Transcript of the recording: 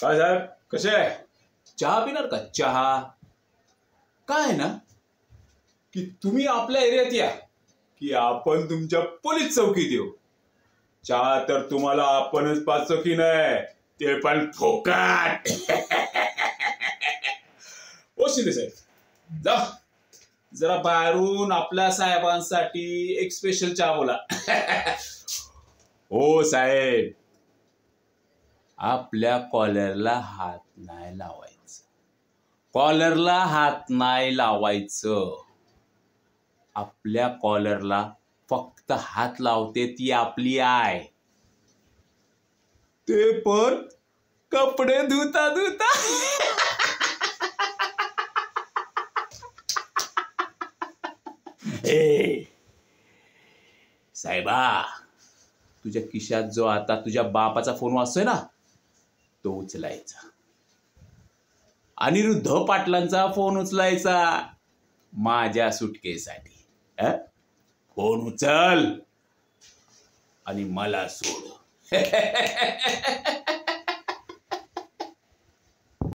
काय साहेब कसे आहे? चहा पिणार का? चहा काय ना की तुम्ही आपल्या एरियात या की आपण तुमच्या पोलीस चौकीत येऊ. चहा तर तुम्हाला आपणच पाचतो की नाही, ते पण फुकट. ओ शिंदे साहेब जा जरा बाहेरून आपल्या साहेबांसाठी एक स्पेशल चहा बोला. हो साहेब, आपल्या कॉलरला हात नाही लावायचं. कॉलरला हात नाही लावायचं. आपल्या कॉलरला फक्त हात लावते ती आपली आय, ते पण कपडे धुता धुता. साहेबा, तुझ्या खिशात जो आता तुझ्या बापाचा फोन वाजतोय ना, तो उचलायचा. अनिरुद्ध पाटलांचा फोन उचलायचा माझ्या सुटकेसाठी. फोन उचल आणि मला सोड.